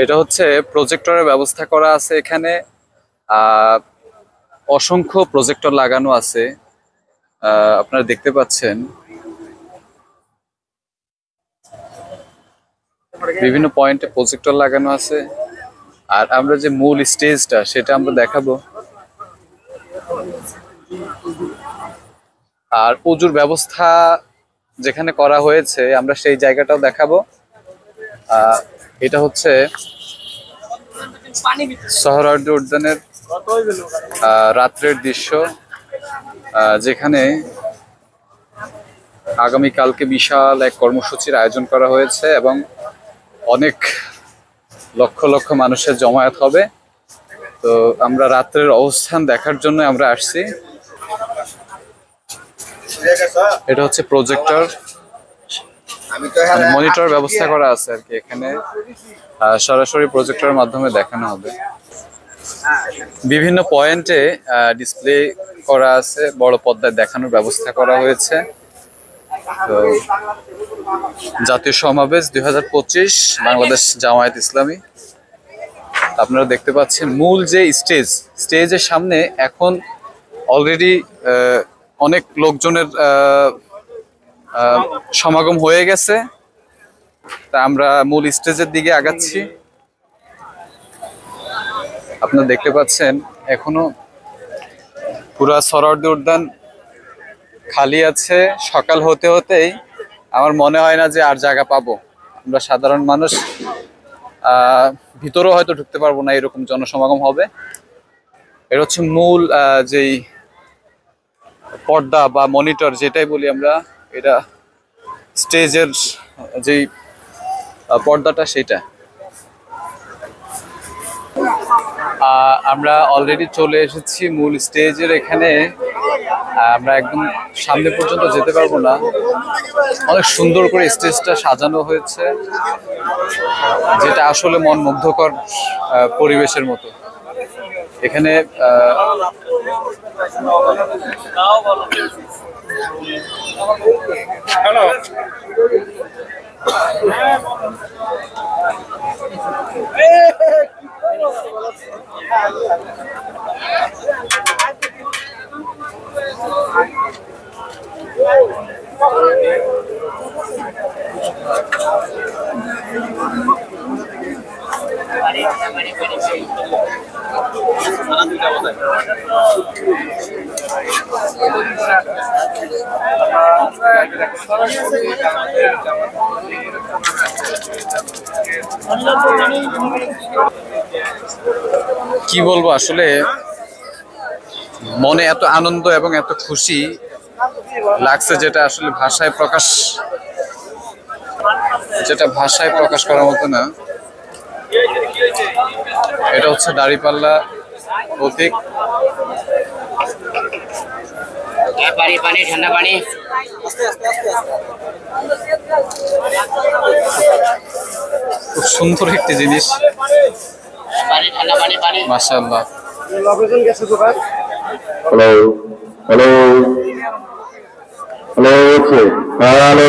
এটা হচ্ছে প্রজেক্টরের ব্যবস্থা করা আছে এখানে। অসংখ্য প্রজেক্টর লাগানো আছে, আপনারা দেখতে পাচ্ছেন। বিভিন্ন পয়েন্টে প্রজেক্টর লাগানো আছে। আর আমরা যে মূল স্টেজটা সেটা আমরা দেখাবো। আর উজুর ব্যবস্থা যেখানে করা হয়েছে আমরা সেই জায়গাটাও দেখাবো। এটা হচ্ছে সোহরাওয়ার্দী উদ্যানের রাত্রের দৃশ্য, যেখানে আগামীকালকে বিশাল এক কর্মসূচির আয়োজন করা হয়েছে এবং অনেক লক্ষ লক্ষ মানুষের জমায়েত হবে। তো আমরা রাত্রের অবস্থান দেখার জন্য আমরা আসছি। এটা হচ্ছে প্রজেক্টর, মনিটর ব্যবস্থা করা আছে আর কি। এখানে সরাসরি প্রজেক্টরের মাধ্যমে দেখানো হবে। বিভিন্ন পয়েন্টে ডিসপ্লে করা আছে, বড় পর্দায় দেখানোর ব্যবস্থা করা হয়েছে। তো জাতীয় সমাবেশ 2025 বাংলাদেশ জামায়াত ইসলামী, আপনারা দেখতে পাচ্ছেন মূল যে স্টেজের সামনে এখন অলরেডি অনেক লোকজনের সমাগম হয়ে গেছে। তা আমরা মূল স্টেজের দিকে আগাচ্ছি। আপনারা দেখতে পাচ্ছেন এখনো পুরা সোহরাওয়ার্দী উদ্যান খালি আছে। সকাল হতে হতেই আমার মনে হয় না যে আর জায়গা পাবো। আমরা সাধারণ মানুষ ভিতরেও হয়তো ঢুকতে পারবো না, এরকম জনসমাগম হবে। এটা হচ্ছে মূল যেই পর্দা বা মনিটর যেটাই বলি আমরা, এটা স্টেজের যেই পর্দাটা সেটা। আমরা অলরেডি চলে এসেছি মূল স্টেজের এখানে। আমরা একদম সামনে পর্যন্ত যেতে পারবো না, অনেক সুন্দর করে স্টেজটা সাজানো হয়েছে, যেটা আসলে মন মুগ্ধকর পরিবেশের মতো। এখানে কি বলবো, আসলে মনে এত আনন্দ এবং এত খুশি লাগছে যেটা আসলে ভাষায় প্রকাশ করার মতো না। এটা হচ্ছে দাঁড়িপাল্লা প্রতীক। খুব সুন্দর একটি জিনিস, মাশাআল্লাহ। হ্যালো হ্যালো হ্যালো হ্যালো,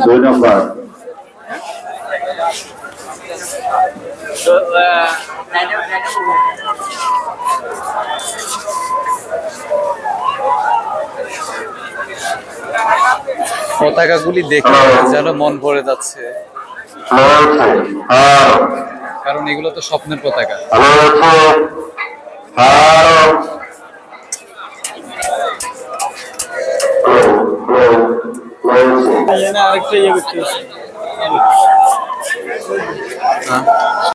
2 নম্বর। পতাকাগুলি দেখে যেন মন ভরে যাচ্ছে, কারণ এগুলো তো স্বপ্নের পতাকা। আরেকটা